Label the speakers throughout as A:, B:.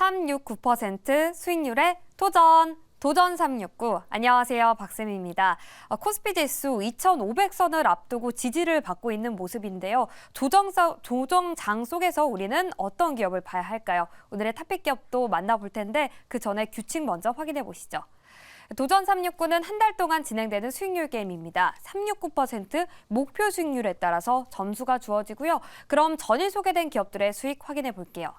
A: 369% 수익률에 도전 369. 안녕하세요. 박쌤입니다. 코스피 지수 2,500선을 앞두고 지지를 받고 있는 모습인데요. 조정장 속에서 우리는 어떤 기업을 봐야 할까요? 오늘의 탑픽 기업도 만나볼 텐데 그 전에 규칙 먼저 확인해 보시죠. 도전 369는 한 달 동안 진행되는 수익률 게임입니다. 369% 목표 수익률에 따라서 점수가 주어지고요. 그럼 전일 소개된 기업들의 수익 확인해 볼게요.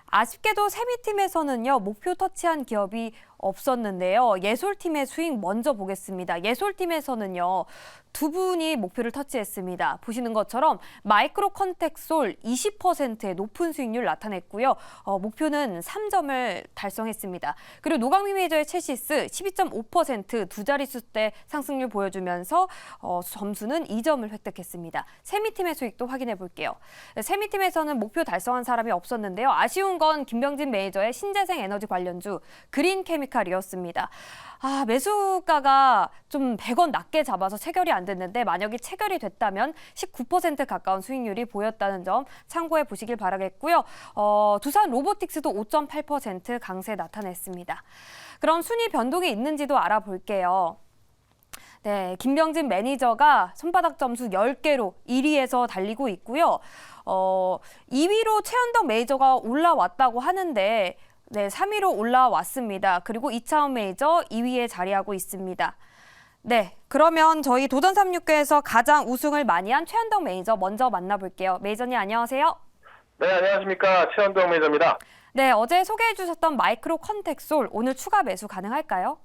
A: 아쉽게도 세미팀에서는요, 목표 터치한 기업이 없었는데요. 예솔팀의 수익 먼저 보겠습니다. 예솔팀에서는요, 두 분이 목표를 터치했습니다. 보시는 것처럼 마이크로 컨택솔 20%의 높은 수익률 나타냈고요. 목표는 3점을 달성했습니다. 그리고 노광미 메이저의 체시스 12.5% 두 자릿수대 상승률 보여주면서 점수는 2점을 획득했습니다. 세미팀의 수익도 확인해 볼게요. 세미팀에서는 목표 달성한 사람이 없었는데요. 아쉬운 건 김병진 매니저의 신재생 에너지 관련주 그린케미칼이었습니다. 매수가가 좀 100원 낮게 잡아서 체결이 안 됐는데 만약에 체결이 됐다면 19% 가까운 수익률이 보였다는 점 참고해 보시길 바라겠고요. 두산 로보틱스도 5.8% 강세 나타냈습니다. 그럼 순위 변동이 있는지도 알아볼게요. 네, 김병진 매니저가 손바닥 점수 10개로 1위에서 달리고 있고요. 2위로 최현덕 매니저가 올라왔다고 하는데 네, 3위로 올라왔습니다. 그리고 이차원 매니저 2위에 자리하고 있습니다. 네, 그러면 저희 도전 369에서 가장 우승을 많이 한 최현덕 매니저 먼저 만나볼게요. 매니저님 안녕하세요.
B: 네, 안녕하십니까. 최현덕 매니저입니다.
A: 네, 어제 소개해 주셨던 마이크로 컨택솔 오늘 추가 매수 가능할까요?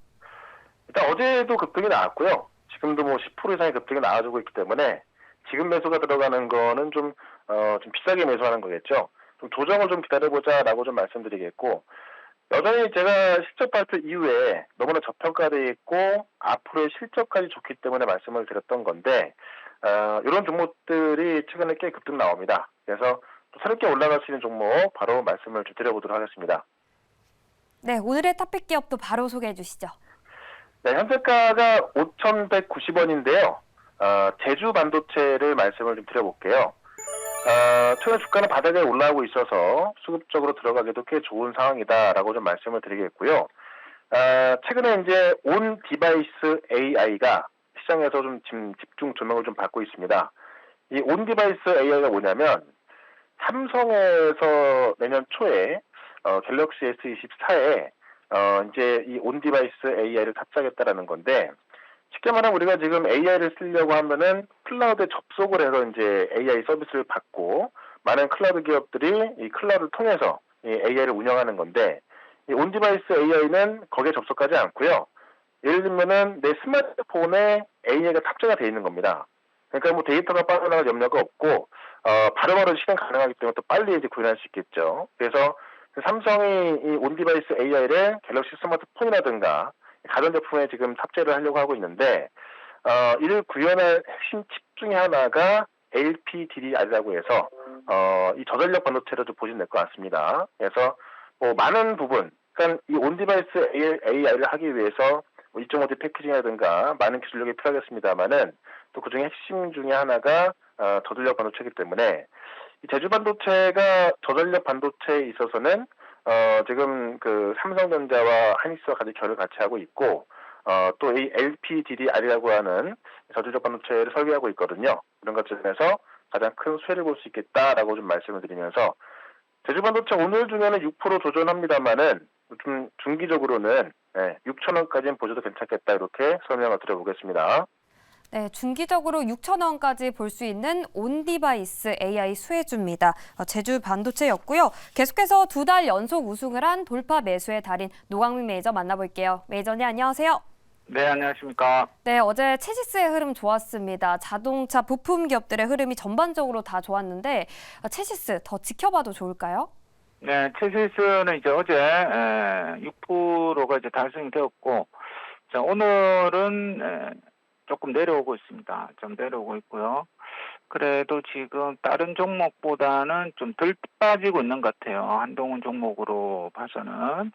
B: 일단 어제도 급등이 나왔고요. 지금도 10% 이상의 급등이 나와주고 있기 때문에 지금 매수가 들어가는 거는 좀 비싸게 매수하는 거겠죠. 좀 조정을 좀 기다려보자라고 좀 말씀드리겠고, 여전히 제가 실적 발표 이후에 너무나 저평가되어 있고 앞으로의 실적까지 좋기 때문에 말씀을 드렸던 건데, 이런 종목들이 최근에 꽤 급등 나옵니다. 그래서 또 새롭게 올라갈 수 있는 종목 바로 말씀을 좀 드려보도록 하겠습니다.
A: 네, 오늘의 탑픽 기업도 바로 소개해 주시죠.
B: 네, 현재가가 5,190원인데요. 제주 반도체를 말씀을 좀 드려볼게요. 최근 주가는 바닥에 올라오고 있어서 수급적으로 들어가기도 꽤 좋은 상황이다라고 좀 말씀을 드리겠고요. 최근에 이제 온 디바이스 AI가 시장에서 좀 집중 조명을 좀 받고 있습니다. 이 온 디바이스 AI가 뭐냐면 삼성에서 내년 초에 갤럭시 S24에 이제 이 온 디바이스 AI를 탑재하겠다라는 건데, 쉽게 말하면 우리가 지금 AI를 쓰려고 하면은 클라우드에 접속을 해서 이제 AI 서비스를 받고 많은 클라우드 기업들이 이 클라우드를 통해서 이 AI를 운영하는 건데, 이 온 디바이스 AI는 거기에 접속하지 않고요. 예를 들면은 내 스마트폰에 AI가 탑재가 되어 있는 겁니다. 그러니까 데이터가 빠져나갈 염려가 없고 바로바로 실행 가능하기 때문에 또 빨리 이제 구현할 수 있겠죠. 그래서 삼성이 이 온 디바이스 AI를 갤럭시 스마트폰이라든가 가전제품에 지금 탑재를 하려고 하고 있는데, 이를 구현할 핵심 칩 중에 하나가 LPDDR이라고 해서 이 저전력 반도체로 좀 보시면 될 것 같습니다. 그래서 많은 부분, 그러니까 이 온 디바이스 AI를 하기 위해서 2.5D 패키징이라든가 많은 기술력이 필요하겠습니다만은 또 그중에 핵심 중에 하나가 저전력 반도체이기 때문에 이 제주 반도체가 저전력 반도체에 있어서는 지금 그 삼성전자와 하이닉스와 같이 결을 같이 하고 있고, 또 이 LPDDR이라고 하는 저전력 반도체를 설계하고 있거든요. 이런 것 중에서 가장 큰 수혜를 볼 수 있겠다라고 좀 말씀을 드리면서, 제주 반도체 오늘 중에는 6% 도전합니다만은 좀 중기적으로는 6,000원까지는 보셔도 괜찮겠다, 이렇게 설명을 드려보겠습니다.
A: 네, 중기적으로 6,000원까지 볼 수 있는 온디바이스 AI 수혜주입니다. 제주 반도체였고요. 계속해서 2달 연속 우승을 한 돌파 매수의 달인 노광민 매니저 만나볼게요. 매니저님 안녕하세요.
C: 네, 안녕하십니까.
A: 네, 어제 체시스의 흐름 좋았습니다. 자동차 부품 기업들의 흐름이 전반적으로 다 좋았는데 체시스 더 지켜봐도 좋을까요?
C: 네, 체시스는 이제 어제 6%가 이제 달성이 되었고, 자, 오늘은 조금 내려오고 있습니다. 좀 내려오고 있고요. 그래도 지금 다른 종목보다는 좀 덜 빠지고 있는 것 같아요. 한동훈 종목으로 봐서는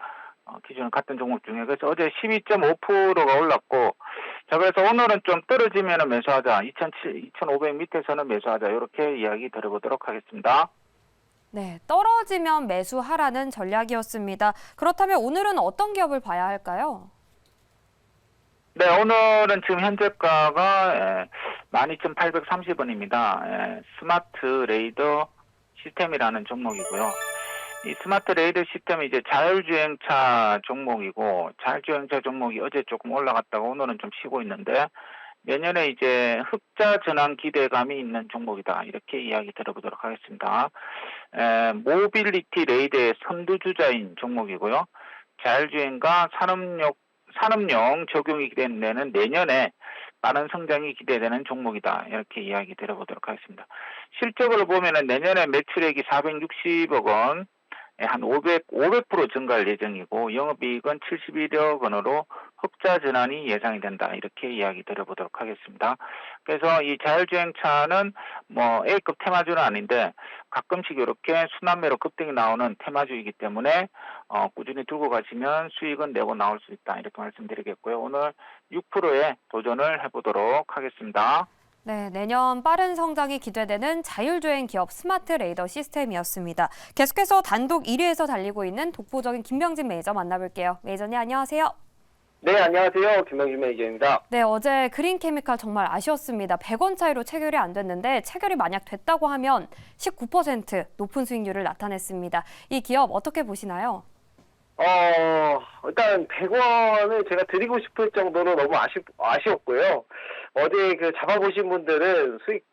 C: 기존 같은 종목 중에. 그래서 어제 12.5%가 올랐고, 자, 그래서 오늘은 좀 떨어지면 매수하자. 2,500 밑에서는 매수하자. 이렇게 이야기 드려보도록 하겠습니다.
A: 네, 떨어지면 매수하라는 전략이었습니다. 그렇다면 오늘은 어떤 기업을 봐야 할까요?
C: 네, 오늘은 지금 현재가가 12,830원입니다. 스마트 레이더 시스템이라는 종목이고요. 이 스마트 레이더 시스템이 이제 자율주행차 종목이고, 자율주행차 종목이 어제 조금 올라갔다가 오늘은 좀 쉬고 있는데, 내년에 이제 흑자 전환 기대감이 있는 종목이다. 이렇게 이야기 들어보도록 하겠습니다. 모빌리티 레이더의 선두주자인 종목이고요. 자율주행과 산업용 적용이 기대되는 내년에 빠른 성장이 기대되는 종목이다. 이렇게 이야기 들어보도록 하겠습니다. 실적으로 보면은 내년에 매출액이 460억 원, 한 500% 증가할 예정이고 영업이익은 71억 원으로 흑자 전환이 예상이 된다. 이렇게 이야기 들어보도록 하겠습니다. 그래서 이 자율주행차는 뭐 A급 테마주는 아닌데 가끔씩 이렇게 순환매로 급등이 나오는 테마주이기 때문에 꾸준히 들고 가시면 수익은 내고 나올 수 있다. 이렇게 말씀드리겠고요. 오늘 6%에 도전을 해보도록 하겠습니다.
A: 네, 내년 빠른 성장이 기대되는 자율주행 기업 스마트 레이더 시스템이었습니다. 계속해서 단독 1위에서 달리고 있는 독보적인 김병진 매니저 만나볼게요. 매니저님 안녕하세요.
D: 네, 안녕하세요. 김명준 매니저입니다.
A: 네, 어제 그린케미칼 정말 아쉬웠습니다. 100원 차이로 체결이 안 됐는데 체결이 만약 됐다고 하면 19% 높은 수익률을 나타냈습니다. 이 기업 어떻게 보시나요?
D: 일단 100원을 제가 드리고 싶을 정도로 너무 아쉬웠고요. 어제 그 잡아보신 분들은 수익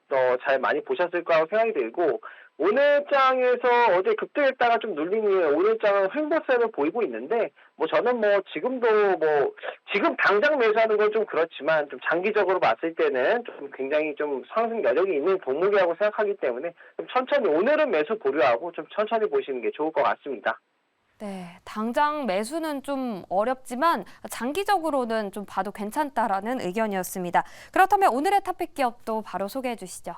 D: 잘 많이 보셨을 거라고 생각이 들고, 오늘 장에서 어제 급등했다가 좀 눌린 이후에 오늘 장은 횡보세를 보이고 있는데, 저는 지금 당장 매수하는 건 좀 그렇지만 좀 장기적으로 봤을 때는 좀 굉장히 좀 상승 여력이 있는 종목이라고 생각하기 때문에 좀 천천히 오늘은 매수 보류하고 좀 천천히 보시는 게 좋을 것 같습니다.
A: 네, 당장 매수는 좀 어렵지만 장기적으로는 좀 봐도 괜찮다라는 의견이었습니다. 그렇다면 오늘의 탑픽 기업도 바로 소개해 주시죠.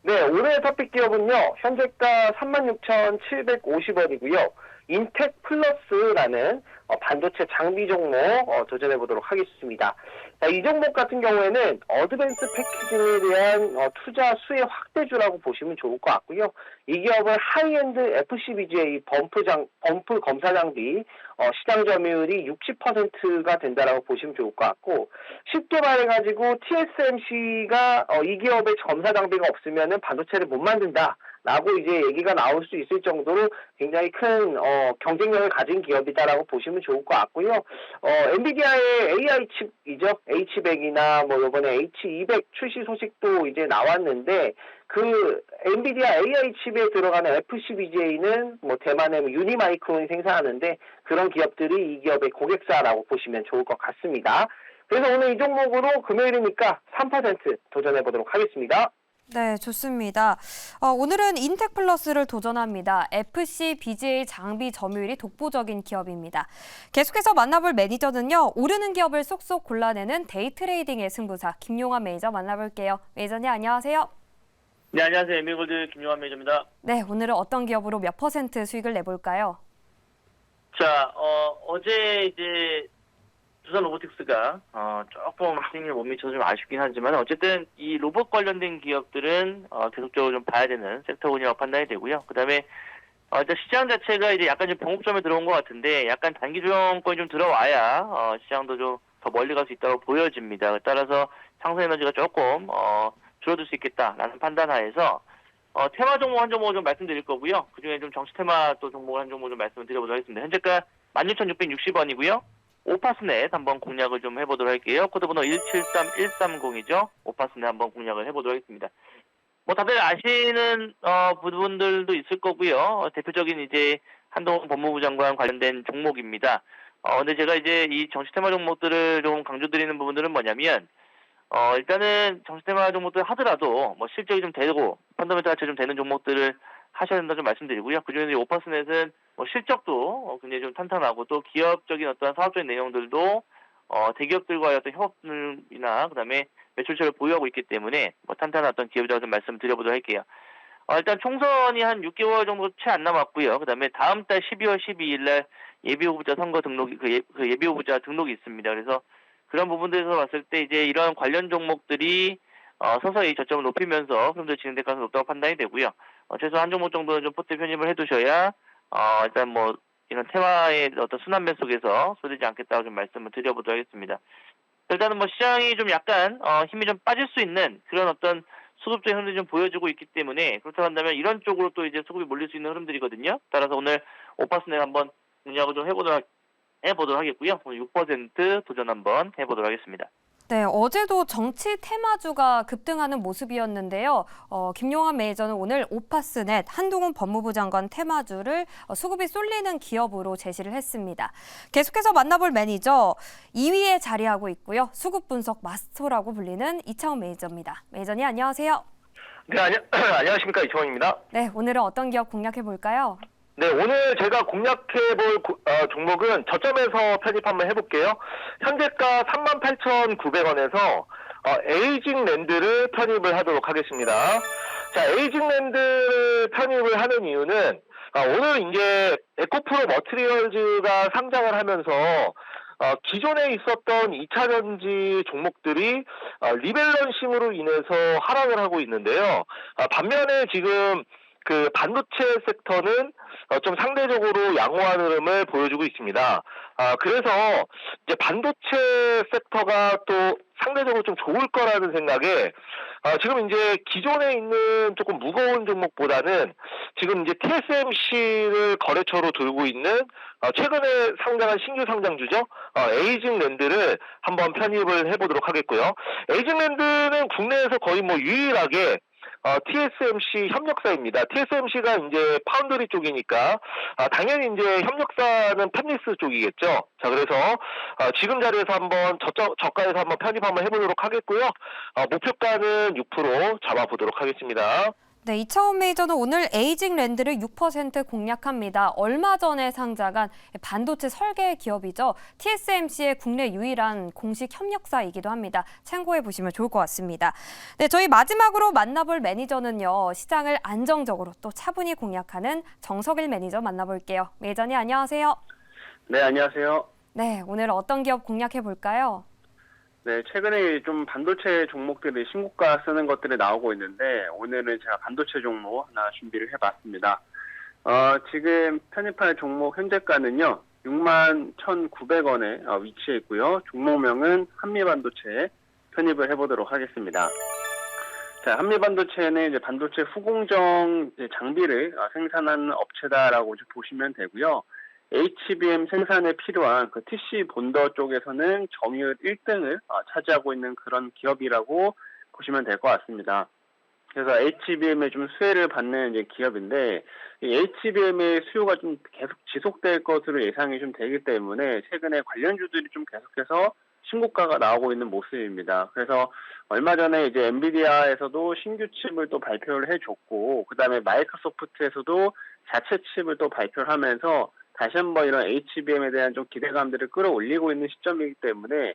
D: 네, 오늘의 토픽 기업은요, 현재가 36,750원이고요. 인텍 플러스라는 반도체 장비 종목 도전해 보도록 하겠습니다. 자, 이 종목 같은 경우에는 어드밴스 패키징에 대한 투자 수혜 확대주라고 보시면 좋을 것 같고요. 이 기업은 하이엔드 FCBGA 범프 검사 장비 시장 점유율이 60%가 된다라고 보시면 좋을 것 같고, 쉽게 말해가지고 TSMC가 이 기업의 검사 장비가 없으면은 반도체를 못 만든다. 라고 이제 얘기가 나올 수 있을 정도로 굉장히 큰 경쟁력을 가진 기업이다라고 보시면 좋을 것 같고요. 엔비디아의 AI 칩이죠. H100이나 이번에 H200 출시 소식도 이제 나왔는데, 그 엔비디아 AI 칩에 들어가는 FCBGA는 대만의 유니마이크론이 생산하는데, 그런 기업들이 이 기업의 고객사라고 보시면 좋을 것 같습니다. 그래서 오늘 이 종목으로 금요일이니까 3% 도전해 보도록 하겠습니다.
A: 네, 좋습니다. 오늘은 인텍 플러스를 도전합니다. FCBGA 장비 점유율이 독보적인 기업입니다. 계속해서 만나볼 매니저는요, 오르는 기업을 쏙쏙 골라내는 데이 트레이딩의 승부사 김용환 매니저 만나볼게요. 매니저님 안녕하세요.
E: 네, 안녕하세요. 엠비골드 김용환 매니저입니다.
A: 네, 오늘은 어떤 기업으로 몇 % 수익을 내볼까요?
E: 자, 어제 이제 두산 로보틱스가 조금 수익률 못 미쳐서 좀 아쉽긴 하지만 어쨌든 이 로봇 관련된 기업들은 계속적으로 좀 봐야 되는 섹터군이라고 판단이 되고요. 그다음에 일단 시장 자체가 이제 약간 좀 병목점에 들어온 것 같은데 약간 단기 조정권이 좀 들어와야 시장도 좀 더 멀리 갈 수 있다고 보여집니다. 따라서 상승 에너지가 조금 줄어들 수 있겠다라는 판단하에서 테마 종목 한 종목을 좀 말씀드릴 거고요. 그중에 좀 정치 테마 또 종목을 한 종목 좀 말씀을 드려보도록 하겠습니다. 현재가 16,660원이고요. 오파스넷 한번 공략을 좀 해보도록 할게요. 코드번호 173130이죠. 오파스넷 한번 공략을 해보도록 하겠습니다. 다들 아시는 부분들도 있을 거고요. 대표적인 이제 한동훈 법무부 장관 관련된 종목입니다. 근데 제가 이제 이 정치 테마 종목들을 좀 강조드리는 부분들은 뭐냐면 일단은 정치 테마 종목들 하더라도 실적이 좀 되고 펀더멘탈 자체 좀 되는 종목들을 하셔야 된다 좀 말씀드리고요. 그중에 오파스넷은 실적도 굉장히 좀 탄탄하고 또 기업적인 어떤 사업적인 내용들도 대기업들과의 어떤 협업이나 그다음에 매출처를 보유하고 있기 때문에 탄탄한 어떤 기업이라고 좀 말씀드려보도록 할게요. 일단 총선이 한 6개월 정도 채 안 남았고요. 그다음에 다음 달 12월 12일 날 예비후보자 선거 등록이 그 예비후보자 등록이 있습니다. 그래서 그런 부분들에서 봤을 때 이제 이런 관련 종목들이 서서히 저점을 높이면서 흐름도 진행될 가능성이 높다고 판단이 되고요. 최소 한 종목 정도는 좀 포트에 편입을 해두셔야 일단 뭐 이런 테마의 어떤 순환매 속에서 쏟이지 않겠다고 좀 말씀을 드려보도록 하겠습니다. 일단은 뭐 시장이 좀 약간 힘이 좀 빠질 수 있는 그런 어떤 수급적인 흐름이 좀 보여주고 있기 때문에 그렇다고 한다면 이런 쪽으로 또 이제 수급이 몰릴 수 있는 흐름들이거든요. 따라서 오늘 5%내 한번 공략을 좀 해보도록 하겠고요. 오늘 6% 도전 한번 해보도록 하겠습니다.
A: 네, 어제도 정치 테마주가 급등하는 모습이었는데요. 김용환 매니저는 오늘 오파스넷 한동훈 법무부 장관 테마주를 수급이 쏠리는 기업으로 제시를 했습니다. 계속해서 만나볼 매니저 2위에 자리하고 있고요. 수급 분석 마스터라고 불리는 이창훈 매니저입니다. 매니저님 안녕하세요.
B: 네, 안녕하십니까. 이청원입니다.
A: 네, 오늘은 어떤 기업 공략해 볼까요?
B: 네, 오늘 제가 공략해볼 종목은 저점에서 편입 한번 해볼게요. 현재가 38,900원에서 에이징랜드를 편입을 하도록 하겠습니다. 자, 에이징랜드를 편입을 하는 이유는 오늘 이제 에코프로 머티리얼즈가 상장을 하면서 기존에 있었던 2차전지 종목들이 리밸런싱으로 인해서 하락을 하고 있는데요. 반면에 지금 그 반도체 섹터는 좀 상대적으로 양호한 흐름을 보여주고 있습니다. 그래서 이제 반도체 섹터가 또 상대적으로 좀 좋을 거라는 생각에 지금 이제 기존에 있는 조금 무거운 종목보다는 지금 이제 TSMC를 거래처로 들고 있는 최근에 상장한 신규 상장주죠. 에이징랜드를 한번 편입을 해보도록 하겠고요. 에이징랜드는 국내에서 거의 뭐 유일하게 TSMC 협력사입니다. TSMC가 이제 파운드리 쪽이니까 당연히 이제 협력사는 팹리스 쪽이겠죠. 자, 그래서 지금 자리에서 한번 저가에서 한번 편입 한번 해보도록 하겠고요. 목표가는 6% 잡아보도록 하겠습니다.
A: 네, 이창훈 매니저는 오늘 에이징랜드를 6% 공략합니다. 얼마 전에 상장한 반도체 설계 기업이죠. TSMC의 국내 유일한 공식 협력사이기도 합니다. 참고해 보시면 좋을 것 같습니다. 네, 저희 마지막으로 만나볼 매니저는요. 시장을 안정적으로 또 차분히 공략하는 정석일 매니저 만나볼게요. 매니저님 안녕하세요.
F: 네, 안녕하세요.
A: 네, 오늘 어떤 기업 공략해 볼까요?
F: 네, 최근에 좀 반도체 종목들이 신고가 쓰는 것들이 나오고 있는데 오늘은 제가 반도체 종목 하나 준비를 해봤습니다. 지금 편입할 종목 현재가는요. 61,900원에 위치해 있고요. 종목명은 한미반도체에 편입을 해보도록 하겠습니다. 자, 한미반도체는 이제 반도체 후공정 장비를 생산하는 업체다라고 보시면 되고요. HBM 생산에 필요한 그 TC 본더 쪽에서는 점유율 1등을 차지하고 있는 그런 기업이라고 보시면 될 것 같습니다. 그래서 HBM에 좀 수혜를 받는 이제 기업인데, 이 HBM의 수요가 좀 계속 지속될 것으로 예상이 좀 되기 때문에 최근에 관련주들이 좀 계속해서 신고가가 나오고 있는 모습입니다. 그래서 얼마 전에 이제 엔비디아에서도 신규 칩을 또 발표를 해줬고, 그 다음에 마이크로소프트에서도 자체 칩을 또 발표를 하면서 다시 한번 이런 HBM에 대한 좀 기대감들을 끌어올리고 있는 시점이기 때문에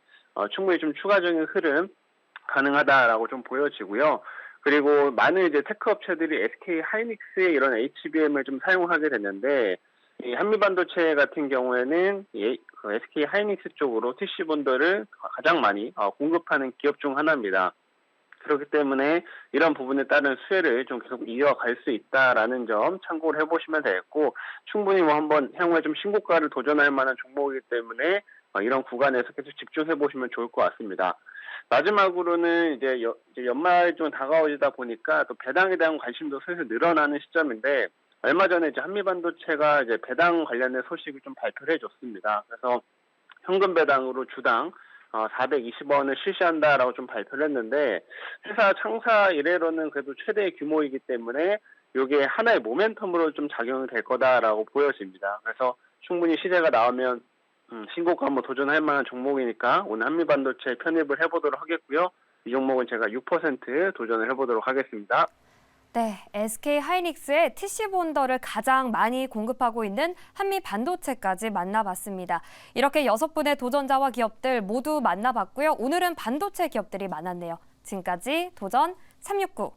F: 충분히 좀 추가적인 흐름 가능하다라고 좀 보여지고요. 그리고 많은 이제 테크 업체들이 SK 하이닉스의 이런 HBM을 좀 사용하게 됐는데, 이 한미반도체 같은 경우에는 그 SK 하이닉스 쪽으로 TC 본더를 가장 많이 공급하는 기업 중 하나입니다. 그렇기 때문에 이런 부분에 따른 수혜를 좀 계속 이어갈 수 있다라는 점 참고를 해보시면 되겠고, 충분히 뭐 한번 향후에 좀 신고가를 도전할 만한 종목이기 때문에 이런 구간에서 계속 집중해 보시면 좋을 것 같습니다. 마지막으로는 이제 연말 좀 다가오다 보니까 또 배당에 대한 관심도 슬슬 늘어나는 시점인데, 얼마 전에 이제 한미반도체가 이제 배당 관련된 소식을 좀 발표를 해줬습니다. 그래서 현금 배당으로 주당 420원을 실시한다라고 좀 발표를 했는데, 회사 창사 이래로는 그래도 최대의 규모이기 때문에 이게 하나의 모멘텀으로 좀 작용이 될 거다라고 보여집니다. 그래서 충분히 시세가 나오면 신고가 한번 도전할 만한 종목이니까 오늘 한미반도체 편입을 해보도록 하겠고요. 이 종목은 제가 6% 도전을 해보도록 하겠습니다.
A: 네, SK 하이닉스의 TC 본더를 가장 많이 공급하고 있는 한미반도체까지 만나봤습니다. 이렇게 6분의 도전자와 기업들 모두 만나봤고요. 오늘은 반도체 기업들이 많았네요. 지금까지 도전 369